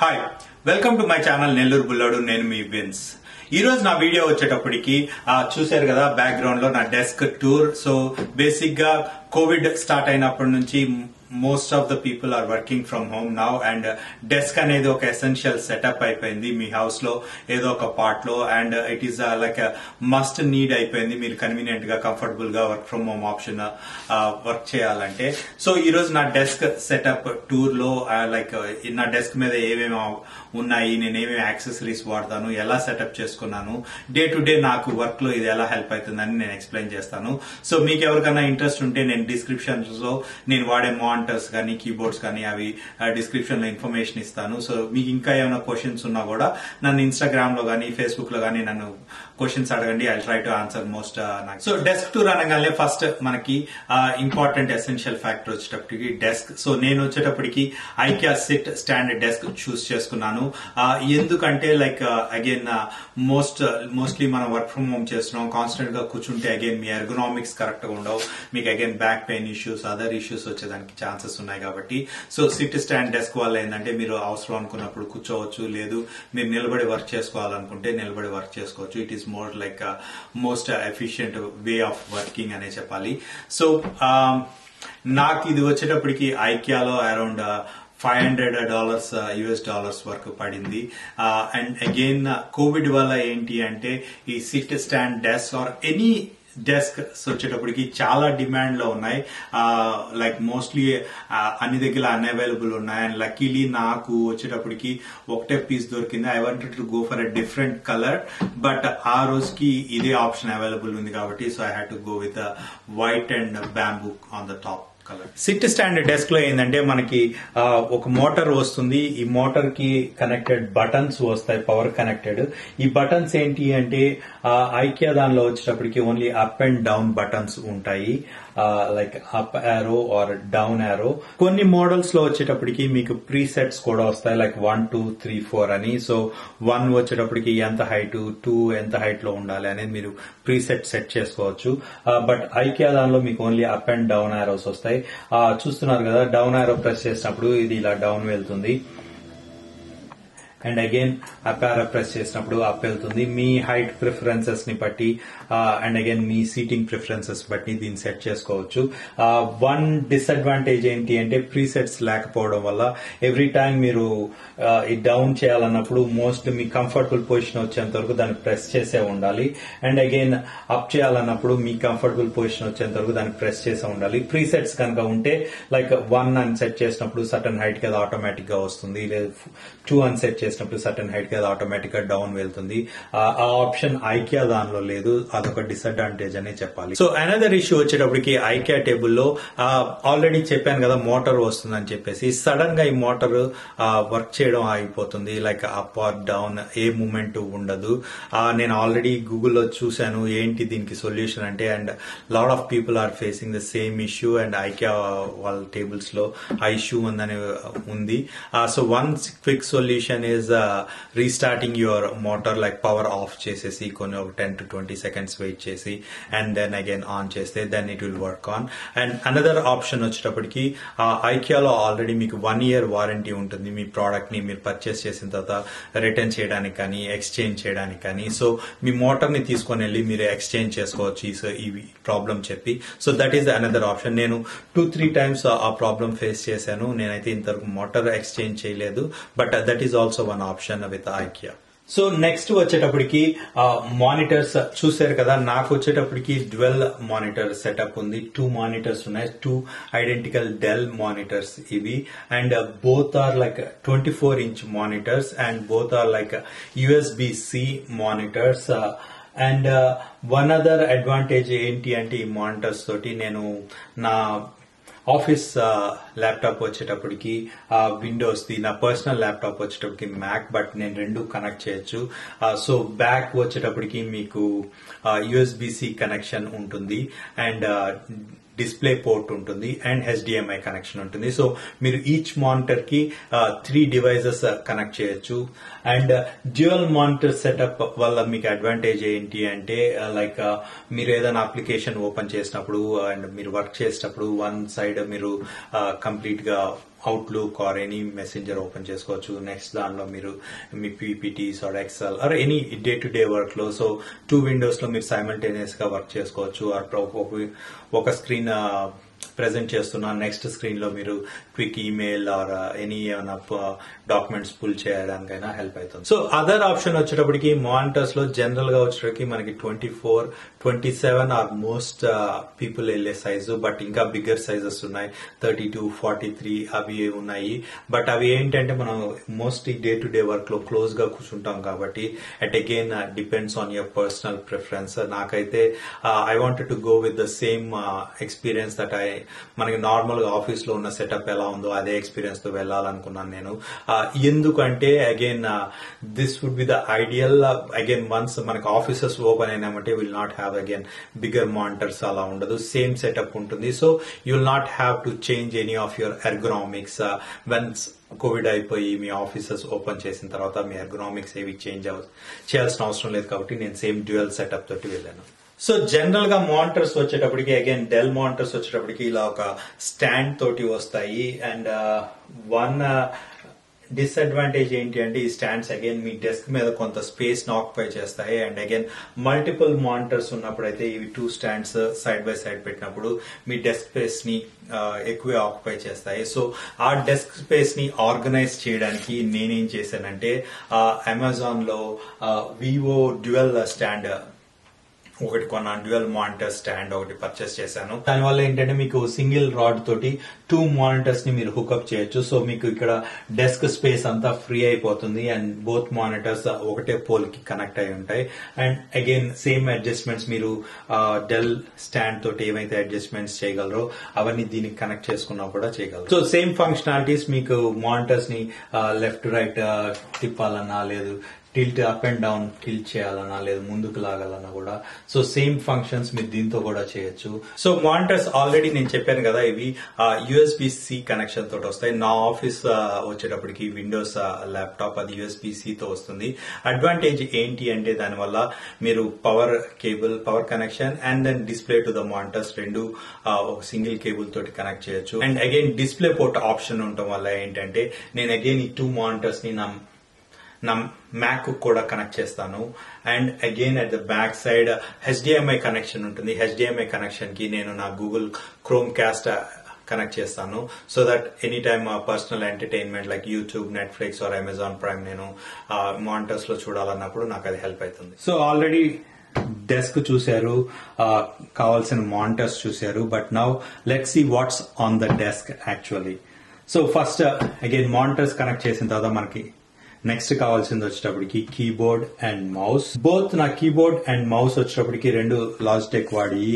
Hi welcome to my channel Nellore బుల్లాడు. నేను మీ విన్స్. ఈ రోజు నా వీడియో వచ్చేటప్పటికి చూశారు కదా బ్యాక్గ్రౌండ్ లో నా డెస్క్ టూర్. సో బేసిక్ గా కోవిడ్ స్టార్ట్ అయినప్పటి నుంచి most of the people are working from home now and desk అనేది ఒక ఎసెన్షియల్ సెటప్ అయిపోయింది మీ హౌస్ లో ఏదో ఒక పార్ట్ లో. And it is like must need అయిపోయింది మీరు కన్వీనియంట్ గా కంఫర్టబుల్ గా work from home option work చేయాలంటే. సో ఈ రోజు నా డెస్క్ సెటప్ టూర్ లో లైక్ నా డెస్క్ మీద ఏమేమి ఉన్నాయి, నేను ఏమేమి యాక్సెసరీస్ వాడతాను, ఎలా సెటప్ చేసుకున్నాను, డే టు డే నాకు వర్క్ లో ఇది ఎలా హెల్ప్ అవుతుందని నేను ఎక్స్ప్లెయిన్ చేస్తాను. సో మీకు ఎవరికైనా ఇంట్రెస్ట్ ఉంటే నేను డిస్క్రిప్షన్ లో నేను వాడే మానిటర్స్ కానీ కీబోర్డ్స్ కానీ అవి డిస్క్రిప్షన్ లో ఇన్ఫర్మేషన్ ఇస్తాను. సో మీకు ఇంకా ఏమైనా క్వశ్చన్స్ ఉన్నా కూడా నన్ను ఇన్స్టాగ్రామ్ లో కానీ ఫేస్బుక్ లో కానీ నన్ను క్వశ్చన్స్ అడగండి. I try to answer most. So desk tour అనగానే ఫస్ట్ మనకి ఇంపార్టెంట్ ఎసెన్షియల్ ఫ్యాక్టర్ వచ్చేటప్పటికి డెస్క్. సో నేను వచ్చేటప్పటికి ఐకియా సిట్ స్టాండ్ డెస్క్ చూస్ చేసుకున్నాను. ఎందుకంటే లైక్ అగైన్ మోస్ట్లీ మనం వర్క్ ఫ్రమ్ హోమ్ చేస్తున్నాం, కాన్స్టెంట్ గా కూర్చుంటే అగైన్ మీ ఎర్గనామిక్స్ కరెక్ట్ గా ఉండవు, మీకు again back pain issues other issues వచ్చేదానికి ఛాన్సెస్ ఉన్నాయి. కాబట్టి సో సిట్ స్టాండ్ డెస్క్ వల్ల ఏంటంటే మీరు అవసరం అనుకున్నప్పుడు కూర్చోవచ్చు, లేదు మీరు నిలబడి వర్క్ చేసుకోవాలనుకుంటే నిలబడి వర్క్ చేసుకోవచ్చు. It is more like most efficient way of working అనే చెప్పాలి. సో నాకు ఇది వచ్చేటప్పటికి ఐకియాలో అరౌండ్ $500 US వరకు పడింది. అండ్ అగైన్ కోవిడ్ వల్ల ఏంటి అంటే ఈ SIT stand desk or any desk వచ్చేటప్పటికి చాలా డిమాండ్ లో ఉన్నాయి. లైక్ మోస్ట్లీ అన్ని దగ్గర అన్అవైలబుల్ ఉన్నాయి. అండ్ లక్కీలీ నాకు వచ్చేటప్పటికి ఒకటే పీస్ దొరికింది. I wanted to go for a different colour, but ఆ రోజుకి ఇదే ఆప్షన్ అవైలబుల్ ఉంది కాబట్టి so I had to go with white and bamboo on the top. Sit stand desk లో ఏంటంటే మనకి ఒక మోటార్ వస్తుంది. ఈ మోటార్ కి కనెక్టెడ్ బటన్స్ వస్తాయి, పవర్ కనెక్టెడ్. ఈ బటన్స్ ఏంటి అంటే ఐకియా దానిలో వచ్చేటప్పటికి only up and down buttons ఉంటాయి, like up arrow or down arrow. కొన్ని మోడల్స్ లో వచ్చేటప్పటికి మీకు ప్రీసెట్స్ కూడా వస్తాయి, లైక్ 1 2 3 4 అని. సో 1 వచ్చేటప్పటికి ఎంత హైట్, 2 ఎంత హైట్ లో ఉండాలి అనేది మీరు ప్రీసెట్ సెట్ చేసుకోవచ్చు. బట్ ఐకియా దానిలో మీకు only up and down arrows వస్తాయి. చూస్తున్నారు కదా, డౌన్ యారో ప్రెస్ చేసినప్పుడు ఇది ఇలా డౌన్ వెళ్తుంది and again up arrow press చేసినప్పుడు అప్ వెళ్తుంది. మీ హైట్ ప్రిఫరెన్సెస్ ని బట్టి and again me seating preferences బట్టి దీన్ని సెట్ చేసుకోవచ్చు. వన్ డిసడ్వాంటేజ్ ఏంటి అంటే ప్రీసెట్స్ లేకపోవడం వల్ల ఎవ్రీ టైం మీరు ఈ డౌన్ చేయాలన్నప్పుడు మోస్ట్ మీ కంఫర్టబుల్ పొజిషన్ వచ్చేంత వరకు దాన్ని ప్రెస్ చేసే ఉండాలి. అండ్ అగైన్ అప్ చేయాలన్నప్పుడు మీ కంఫర్టబుల్ పొజిషన్ వచ్చేంత వరకు దాన్ని ప్రెస్ చేసే ఉండాలి. ప్రీసెట్స్ కనుక ఉంటే లైక్ 1 అని సెట్ చేసినప్పుడు సర్టన్ హైట్ కి అది ఆటోమేటిక్ గా వస్తుంది, లేదా 2 అని సెట్ చేసినప్పుడు సర్టన్ హైట్ కి అది ఆటోమేటిక్ గా డౌన్ వెళ్తుంది. ఆ ఆప్షన్ ఐకియా దానిలో లేదు, అదొక డిసడ్వాంటేజ్ అనే చెప్పాలి. సో అనదర్ ఇష్యూ వచ్చేటప్పటికి ఐకియా టేబుల్ లో ఆల్రెడీ చెప్పాను కదా మోటార్ వస్తుందని చెప్పేసి, సడన్ గా ఈ మోటార్ వర్క్ చేయడం ఆగిపోతుంది, like up or down a movement ఉండదు. నేను ఆల్రెడీ గూగుల్లో చూశాను ఏంటి దీనికి సొల్యూషన్ అంటే, and lot of people are facing the same issue and IKEA వాళ్ళ టేబుల్స్ లో ఆ ఇష్యూ ఉందని ఉంది. So one quick solution is restarting your motor, like power off చేసేసి కొన్ని ఒక 10 to 20 seconds వెయిట్ చేసి అండ్ దెన్ అగైన్ ఆన్ చేస్తే then it will work on. And another option వచ్చేటప్పటికి ఐకియాలో ఆల్రెడీ మీకు 1 year వారంటీ ఉంటుంది మీ ప్రోడక్ట్ ని మీరు పర్చేస్ చేసిన తర్వాత రిటర్న్ చేయడానికి కానీ ఎక్స్చేంజ్ చేయడానికి కానీ. సో మీ మోటార్ ని తీసుకొని వెళ్ళి మీరు ఎక్స్చేంజ్ చేసుకోవచ్చు ఈ ప్రాబ్లం చెప్పి. So that is another option. నేను 2-3 times ఆ ప్రాబ్లం ఫేస్ చేశాను. నేనైతే ఇంతవరకు మోటార్ ఎక్స్చేంజ్ చేయలేదు, but that is also one option with IKEA. So next వచ్చేటప్పటికి మానిటర్స్ చూసారు కదా, నాకు వచ్చేటప్పటికి డ్వెల్ మానిటర్ సెటప్ ఉంది. 2 మానిటర్స్ ఉన్నాయి, 2 ఐడెంటికల్ డెల్ మానిటర్స్ ఇవి. And both are like 24-inch monitors and both are like USB-C monitors. And one other advantage ఏంటి అంటే ఈ మానిటర్స్ తోటి నేను నా ఆఫీస్ ల్యాప్టాప్ వచ్చేటప్పటికి విండోస్ ది, నా పర్సనల్ ల్యాప్టాప్ వచ్చేటప్పటికి మ్యాక్, బట్ నేను 2 కనెక్ట్ చేయొచ్చు. సో బ్యాక్ వచ్చేటప్పటికి మీకు USB-C కనెక్షన్ ఉంటుంది అండ్ డిస్ప్లే పోర్ట్ ఉంటుంది అండ్ HDMI కనెక్షన్ ఉంటుంది. సో మీరు ఈచ్ మానిటర్ కి 3 డివైజెస్ కనెక్ట్ చేయొచ్చు. అండ్ డ్యూయల్ మానిటర్ సెటప్ వల్ల మీకు అడ్వాంటేజ్ ఏంటి అంటే లైక్ మీరు ఏదైనా అప్లికేషన్ ఓపెన్ చేసినప్పుడు అండ్ మీరు వర్క్ చేసేటప్పుడు వన్ సైడ్ మీరు కంప్లీట్ గా Outlook or any messenger open చేసుకోవచ్చు. నెక్స్ట్ దానిలో మీరు మీ PPTs or Excel or any day to day work లో సో 2 విండోస్ లో మీరు సైమల్టేనియస్ గా వర్క్ చేసుకోవచ్చు. ఒక స్క్రీన్ ప్రెజెంట్ చేస్తున్నాను, నెక్స్ట్ స్క్రీన్ లో మీరు quick email or any documents pull చేయడానికైనా హెల్ప్ అవుతుంది. సో అదర్ ఆప్షన్ వచ్చేటప్పటికి మానిటర్స్ లో జనరల్ గా వచ్చేటప్పటికి మనకి 24, 27 ఆర్ మోస్ట్ పీపుల్ వెళ్లే సైజు, బట్ ఇంకా బిగ్గర్ సైజెస్ ఉన్నాయి, 32, 43 అవి ఉన్నాయి. బట్ అవి ఏంటంటే మనం mostly day to day work లో క్లోజ్ గా కూర్చుంటాం కాబట్టి at again depends on your personal preference. నాకైతే I wanted to go with the same experience that మనకి నార్మల్ గా ఆఫీస్ లో ఉన్న సెటప్ ఎలా ఉందో అదే ఎక్స్పీరియన్స్ తో వెళ్ళాలనుకున్నాను నేను. ఎందుకంటే again this would be the ideal. Again once మనకి ఆఫీసెస్ ఓపెన్ అయినామంటే will not have again bigger monitors, అలా ఉండదు, సేమ్ సెటప్ ఉంటుంది. So you will not have to change any of your ergonomics once COVID అయిపోయి మీ offices open చేసిన తర్వాత మీ ergonomics ఏవి చేయాల్సిన అవసరం లేదు కాబట్టి నేను సేమ్ డ్యూయల్ సెటప్ తోటి వెళ్ళాను. సో జనరల్ గా మానిటర్స్ వచ్చేటప్పటికి అగైన్ డెల్ మానిటర్స్ వచ్చేటప్పటికి ఇలా ఒక స్టాండ్ తోటి వస్తాయి. అండ్ వన్ డిసడ్వాంటేజ్ ఏంటి అంటే ఈ స్టాండ్స్ అగైన్ మీ డెస్క్ మీద కొంత స్పేస్ ని ఆక్యుపై చేస్తాయి. అండ్ అగైన్ మల్టిపుల్ మానిటర్స్ ఉన్నప్పుడు అయితే ఇవి 2 స్టాండ్స్ సైడ్ బై సైడ్ పెట్టినప్పుడు మీ డెస్క్ స్పేస్ ని ఎక్కువ ఆక్యుపై చేస్తాయి. సో ఆ డెస్క్ స్పేస్ ని ఆర్గనైజ్ చేయడానికి నేనేం చేశానంటే అమెజాన్ లో వివో డ్యూయల్ స్టాండ్ ఒకటి కొన్నాను, డ్యూయల్ మానిటర్ స్టాండ్ ఒకటి పర్చేస్ చేశాను. దానివల్ల ఏంటంటే మీకు సింగిల్ రాడ్ తోటి 2 మానిటర్స్ ని మీరు హుక్అప్ చేయొచ్చు. సో మీకు ఇక్కడ డెస్క్ స్పేస్ అంతా ఫ్రీ అయిపోతుంది అండ్ బోత్ మానిటర్స్ ఒకటే పోల్ కి కనెక్ట్ అయి ఉంటాయి. అండ్ అగైన్ సేమ్ అడ్జస్ట్మెంట్స్ మీరు డెల్ స్టాండ్ తోటి ఏమైతే అడ్జస్ట్మెంట్స్ చేయగలరో అవన్నీ దీనికి కనెక్ట్ చేసుకున్నా కూడా చేయగలరు. సో సేమ్ ఫంక్షనాలిటీస్ మీకు మానిటర్స్ ని లెఫ్ట్ రైట్ తిప్పాలన్నా లేదు tilt up and down tilt చేయాలన్నా లేదు ముందుకు లాగాలన్నా కూడా సో సేమ్ ఫంక్షన్స్ మీరు దీంతో కూడా చేయొచ్చు. సో మానిటర్స్ ఆల్రెడీ నేను చెప్పాను కదా ఇవి USB-C కనెక్షన్ తోటి వస్తాయి. నా ఆఫీస్ వచ్చేటప్పటికి విండోస్ ల్యాప్టాప్ అది USB-C తో వస్తుంది. అడ్వాంటేజ్ ఏంటి అంటే దానివల్ల మీరు power cable power connection and then display to the monitors రెండు ఒక సింగిల్ కేబుల్ తోటి కనెక్ట్ చేయొచ్చు. And again display port option ఉండటం వల్ల ఏంటంటే నేను అగైన్ ఈ 2 మానిటర్స్ ని నా మ్యాక్ కూడా కనెక్ట్ చేస్తాను. And again at the back side HDMI connection ఉంటుంది. HDMI కనెక్షన్ కి నేను నా గూగుల్ క్రోమ్ కాస్ట్ కనెక్ట్ చేస్తాను. So that any time personal entertainment like YouTube, Netflix or Amazon prime నేను మానిటర్స్ లో చూడాలన్నప్పుడు నాకు అది హెల్ప్ అవుతుంది. సో ఆల్రెడీ డెస్క్ చూశారు, కావాల్సిన మానిటర్స్ చూశారు. But now let's see what's on the desk actually. So first again monitors connect చేసిన తర్వాత మనకి నెక్స్ట్ కావాల్సింది వచ్చేటప్పటికి కీబోర్డ్ అండ్ మౌస్. బోత్ నా కీబోర్డ్ అండ్ మౌస్ వచ్చేటప్పటికి 2 లాజిటెక్ వాడి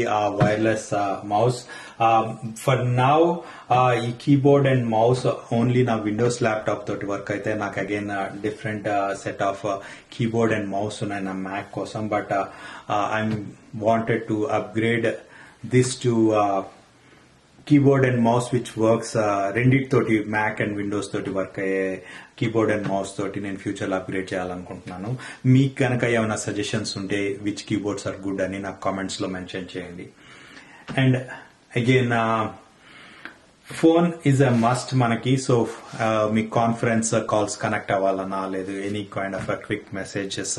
వైర్లెస్ మౌస్. ఫర్ నౌ ఈ కీబోర్డ్ అండ్ మౌస్ ఓన్లీ నా విండోస్ ల్యాప్టాప్ తోటి వర్క్ అయితే నాకు again different set of keyboard and mouse ఉన్నాయి నా మ్యాక్ కోసం. But I'm wanted to upgrade this to keyboard and mouse which works రెండిటితోటి Mac and Windows తోటి వర్క్ అయ్యే కీబోర్డ్ అండ్ మౌస్ తోటి నేను ఫ్యూచర్ లో అప్గ్రేడ్ చేయాలనుకుంటున్నాను. మీకు కనుక ఏమైనా సజెషన్స్ ఉంటే విచ్ కీబోర్డ్స్ ఆర్ గుడ్ అని నాకు కామెంట్స్ లో మెన్షన్ చేయండి. And again phone is a must మనకి. సో మీ కాన్ఫరెన్స్ కాల్స్ కనెక్ట్ అవ్వాలన్నా లేదు any kind of quick messages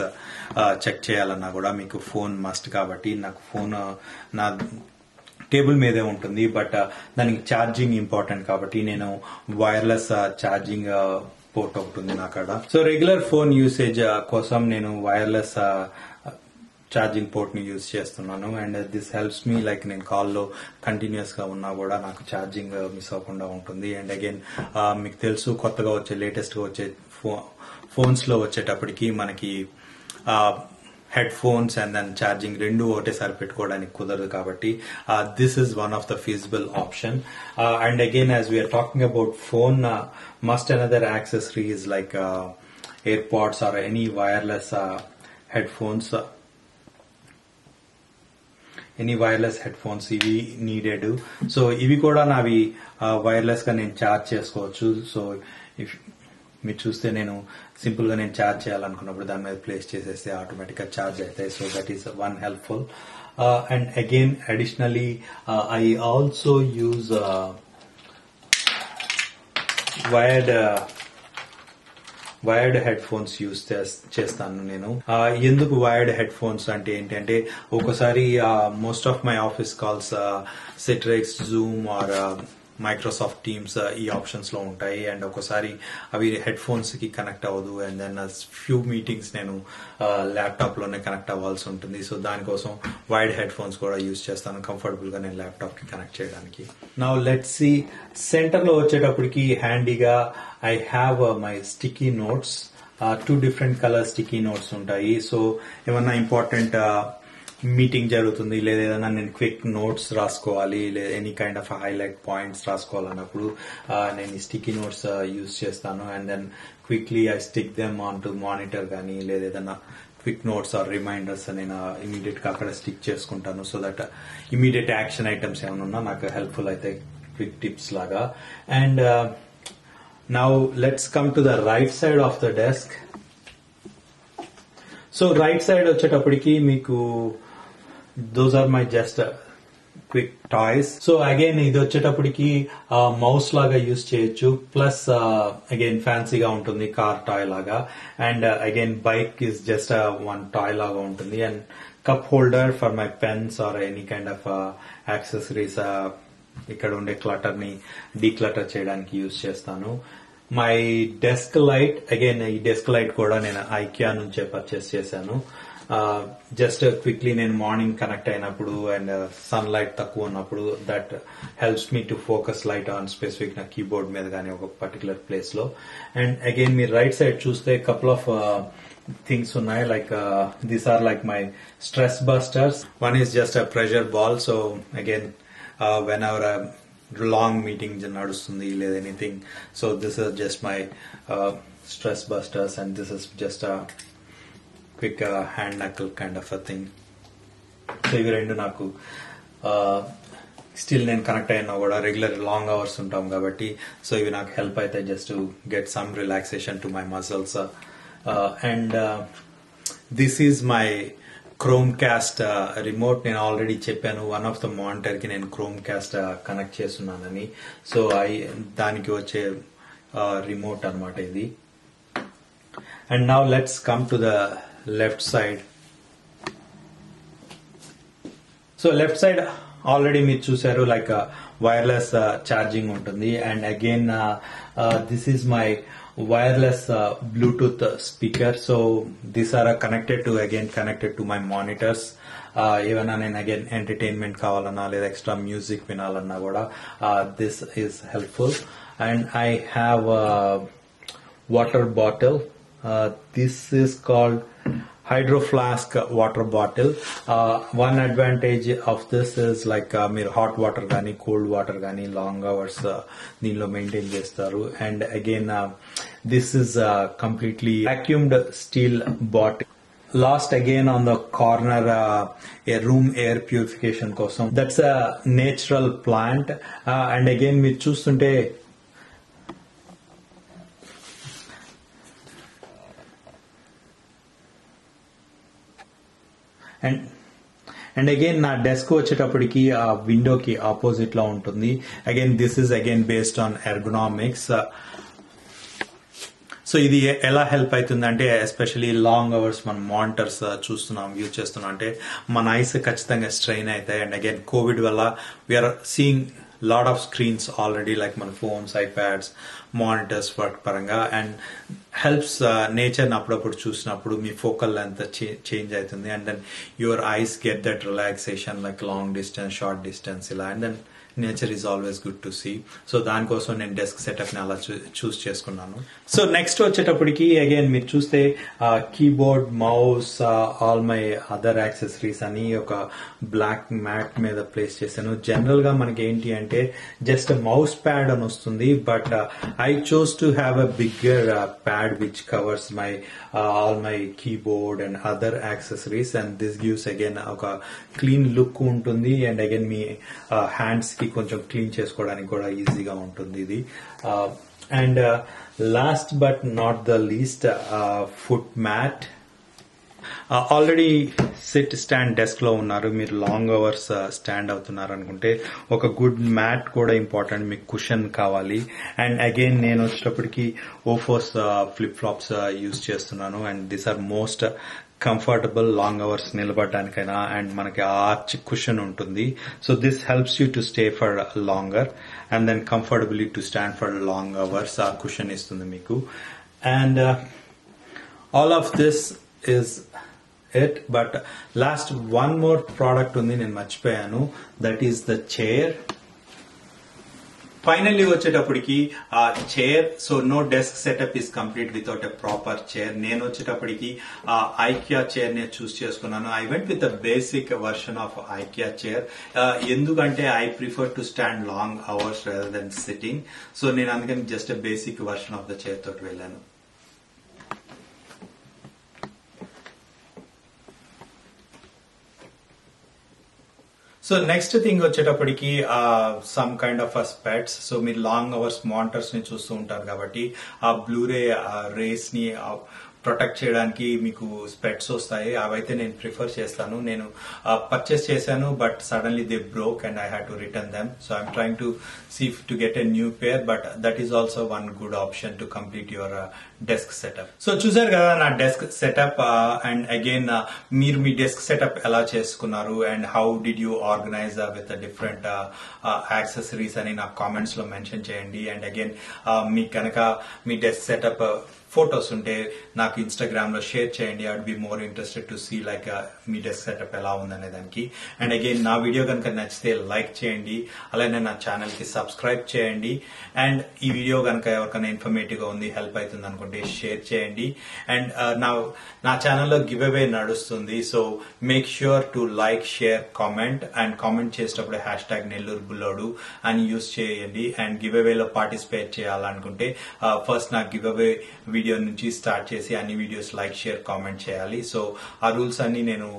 check చేయాలన్నా కూడా మీకు ఫోన్ మస్ట్. కాబట్టి నాకు ఫోన్ నా టేబుల్ మీదే ఉంటుంది. బట్ దానికి ఛార్జింగ్ ఇంపార్టెంట్ కాబట్టి నేను వైర్లెస్ ఛార్జింగ్ పోర్ట్ ఒకటి ఉంది నా కాడ. సో రెగ్యులర్ ఫోన్ యూసేజ్ కోసం నేను వైర్లెస్ ఛార్జింగ్ పోర్ట్ ని యూజ్ చేస్తున్నాను. And this helps me like నేను కాల్లో కంటిన్యూస్ గా ఉన్నా కూడా నాకు ఛార్జింగ్ మిస్ అవ్వకుండా ఉంటుంది. అండ్ అగైన్ మీకు తెలుసు కొత్తగా వచ్చే లేటెస్ట్ గా వచ్చే ఫోన్స్ లో వచ్చేటప్పటికి మనకి headphones and then charging రెండు ఒకటేసారి పెట్టుకోవడానికి కుదరదు కాబట్టి this is one of the feasible option. And again as we're talking about phone must another accessory is like AirPods or any wireless headphones. Any wireless headphones ఇవి needed. So ఇవి కూడా నావి wireless గా నేను charge చేసుకోవచ్చు. So if మీరు చూస్తే నేను సింపుల్ గా నేను ఛార్జ్ చేయాలనుకున్నప్పుడు దాని మీద ప్లేస్ చేసేస్తే ఆటోమేటిక్ గా ఛార్జ్ అవుతాయి. So that is one helpful. And again additionally I also use wired head phones use చేస్తాను నేను. ఎందుకు వైర్డ్ హెడ్ ఫోన్స్ అంటే ఏంటంటే ఒకసారి most of my office calls Citrix, Zoom are Microsoft teams ఈ ఆప్షన్స్ లో ఉంటాయి. అండ్ ఒకసారి అవి హెడ్ ఫోన్స్ కి కనెక్ట్ అవ్వదు. అండ్ దెన్ ఫ్యూ మీటింగ్స్ నేను ల్యాప్టాప్ లోనే కనెక్ట్ అవ్వాల్సి ఉంటుంది. సో దానికోసం వైడ్ హెడ్ ఫోన్స్ కూడా యూజ్ చేస్తాను కంఫర్టబుల్ గా నేను ల్యాప్టాప్ కి కనెక్ట్ చేయడానికి. నౌ లెట్స్ సీ, సెంటర్ లో వచ్చేటప్పటికి హ్యాండీగా I have my sticky notes. 2 different colour sticky notes ఉంటాయి. సో ఏమన్నా ఇంపార్టెంట్ మీటింగ్ జరుగుతుంది లేదా ఏదైనా నేను క్విక్ నోట్స్ రాసుకోవాలి లేదా any kind of highlight points రాసుకోవాలన్నప్పుడు నేను ఈ స్టిక్కీ నోట్స్ యూజ్ చేస్తాను. And then quickly I stick them on to monitor కానీ లేదా ఏదైనా క్విక్ నోట్స్ ఆర్ రిమైండర్స్ నేను ఇమీడియట్ గా అక్కడ స్టిక్ చేసుకుంటాను. So that immediate action items ఏమైనా ఉన్నా నాకు హెల్ప్ఫుల్ అయితే క్విక్ టిప్స్ లాగా. And now let's come to the right side of the desk. So right side వచ్చేటప్పటికి మీకు those are my just quick toys. So again ఇది వచ్చేటప్పటికి మౌస్ లాగా యూజ్ చేయొచ్చు. ప్లస్ అగైన్ ఫ్యాన్సీగా ఉంటుంది, కార్ టాయ్ లాగా. And again bike is just one toy లాగా ఉంటుంది. And cup holder for my pens or any kind of accessories ఇక్కడ ఉండే క్లటర్ ని డీక్లటర్ చేయడానికి యూజ్ చేస్తాను. మై డెస్క్ లైట్, అగైన్ ఈ డెస్క్ లైట్ కూడా నేను ఐకియా నుంచే పర్చేస్ చేశాను. జస్ట్ క్విక్లీ నేను మార్నింగ్ కనెక్ట్ అయినప్పుడు అండ్ సన్ లైట్ తక్కువ ఉన్నప్పుడు that helps me to focus light on specific నా కీబోర్డ్ మీద కానీ ఒక పర్టికులర్ ప్లేస్ లో. అండ్ అగైన్ మీరు రైట్ సైడ్ చూస్తే కపుల్ ఆఫ్ థింగ్స్ ఉన్నాయి. Like these are like my stress busters. One is just a pressure ball. So again whenever long meeting నడుస్తుంది లేదా anything, so this is just my stress busters and this is just quick hand knuckle kind of a thing. So ఇవి రెండు నాకు still నేను connect అయినా కూడా regular long hours ఉంటాం కాబట్టి సో ఇవి నాకు హెల్ప్ అవుతాయి just to get some relaxation to my muscles. And this is my chrome cost remote. నేను ఆల్రెడీ చెప్పాను వన్ ఆఫ్ ద మానిటర్ కి నేను క్రోమ్ కాస్ట్ కనెక్ట్ చేస్తున్నానని. సో దానికి వచ్చే రిమోట్ అనమాట ఇది. And now let's come to the left side. So left side already మీరు చూసారు లైక్ వైర్లెస్ ఛార్జింగ్ ఉంటుంది. And again this is my wireless Bluetooth speaker. So these are connected to my monitors. Even నేను again entertainment కావాలన్నా లేదా extra music వినాలన్నా కూడా this is helpful. And I have a water bottle. This is called Hydro Flask water bottle. One advantage of this is like మీరు hot water గానీ cold water గానీ long hours దీనిలో maintain చేస్తారు. And again this is completely vacuumed steel bottle. Last again on the corner a room air purification కోసం. That's a natural plant. And again మీరు చూస్తుంటే and again నా desk వచ్చేటప్పటికి ఆ విండోకి opposite లో ఉంటుంది. Again this is again based on ergonomics. So ఇది ఎలా హెల్ప్ అవుతుందంటే ఎస్పెషలీ లాంగ్ అవర్స్ మనం మానిటర్స్ చూస్తున్నాం యూజ్ చేస్తున్నాం అంటే మన ఐస్ ఖచ్చితంగా స్ట్రెయిన్ అవుతాయి. అండ్ అగైన్ కోవిడ్ వల్ల we're seeing lot of screens already like మన ఫోన్స్, ఐప్యాడ్స్, మానిటర్స్ వర్క్ పరంగా. అండ్ హెల్ప్స్ నేచర్ అప్పుడప్పుడు చూసినప్పుడు మీ ఫోకల్ లెంత్ చేంజ్ అవుతుంది. And then your eyes get that relaxation like long distance, short distance ఇలా. And then nature is always good to see. So దానికోసం నేను desk setup ని అలా చూస్ చేసుకున్నాను. సో నెక్స్ట్ వచ్చేటప్పటికి అగైన్ మీరు చూస్తే keyboard, mouse, all my other accessories అని ఒక బ్లాక్ మ్యాట్ మీద ప్లేస్ చేశాను. జనరల్ గా మనకి ఏంటి అంటే జస్ట్ మౌస్ ప్యాడ్ అని వస్తుంది. But I chose to have a bigger pad which covers my all my keyboard and other accessories. And this gives again ఒక క్లీన్ లుక్ ఉంటుంది. అండ్ అగైన్ మీ హ్యాండ్స్ కి కొంచెం క్లీన్ చేసుకోవడానికి కూడా ఈజీగా ఉంటుంది ఇది. And last but not the least foot mat. Already sit stand desk లో ఉన్నారు, మీరు లాంగ్ అవర్స్ స్టాండ్ అవుతున్నారు అనుకుంటే ఒక గుడ్ మ్యాట్ కూడా ఇంపార్టెంట్, మీకు కుషన్ కావాలి. అండ్ అగైన్ నేను వచ్చేటప్పటికి ఓఫోస్ ఫ్లిప్ ఫ్లాప్స్ యూజ్ చేస్తున్నాను and these are most comfortable long hours నిలబడడానికైనా. అండ్ మనకి ఆర్చ్ కుషన్ ఉంటుంది, so this helps you to stay for longer and then comfortably to stand for long hours. ఆ cushion ఇస్తుంది మీకు. And all of this is it, but last one more product undi nenu marchipayanu, that is the chair. Finally వచ్చేటప్పటికి ఆ chair, so no desk setup is complete without a proper chair. నేను వచ్చేటప్పటికి IKEA chair నే choose చేసుకున్నాను. I went with the basic version of IKEA chair, ఎందుకంటే I prefer to stand long hours rather than sitting. So నేను అందుకని just basic version of the chair తోటి వెళ్ళాను. So next thing వచ్చేటప్పటికి some kind of specs. సో మీరు long hours monitors ని చూస్తూ ఉంటారు కాబట్టి ఆ బ్లూరే రేస్ ని ప్రొటెక్ట్ చేయడానికి మీకు స్పెట్స్ వస్తాయి. అవైతే నేను ప్రిఫర్ చేస్తాను. నేను పర్చేస్ చేశాను, but suddenly they broke and I had to return them. So I'm trying to see to get a new pair, but that is also one good option to complete your desk setup. So చూసారు కదా నా desk setup. And again మీరు మీ desk setup ఎలా చేసుకున్నారు and how did you organise with different accessories అని నాకు comments లో mention చేయండి. అండ్ అగైన్ మీకు కనుక మీ డెస్క్ సెటప్ ఫొటోస్ ఉంటే నాకు ఇన్స్టాగ్రామ్ లో షేర్ చేయండి. I would be more interested to see like మీ డెస్క్ సెటప్ ఎలా ఉందనే దానికి. అండ్ అగైన్ నా వీడియో కనుక నచ్చితే లైక్ చేయండి, అలానే నా ఛానల్ కి సబ్స్క్రైబ్ చేయండి. అండ్ ఈ వీడియో కనుక ఎవరికైనా ఇన్ఫర్మేటివ్ గా ఉంది, హెల్ప్ అవుతుంది అనుకుంటే షేర్ చేయండి. అండ్ నా ఛానల్లో గివ్ అవే నడుస్తుంది, so make sure to like, share, comment. And comment చేసేటప్పుడు #నెల్లూరు బుల్లోడు అని యూజ్ చేయండి. అండ్ గివ్ అవేలో పార్టిసిపేట్ చేయాలనుకుంటే ఫస్ట్ నా గివ్ అవే వీడియో నుంచి స్టార్ట్ చేసి అన్ని వీడియోస్ లైక్, షేర్, కామెంట్ చేయాలి. సో ఆ రూల్స్ అన్ని నేను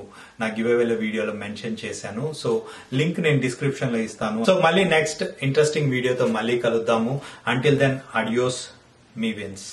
నా గివ్ అవేల వీడియోలో మెన్షన్ చేశాను. సో లింక్ నేను డిస్క్రిప్షన్ లో ఇస్తాను. సో మళ్ళీ నెక్స్ట్ ఇంట్రెస్టింగ్ వీడియోతో మళ్ళీ కలుద్దాము. అంటిల్ దెన్, అడియోస్, మీ విన్స్.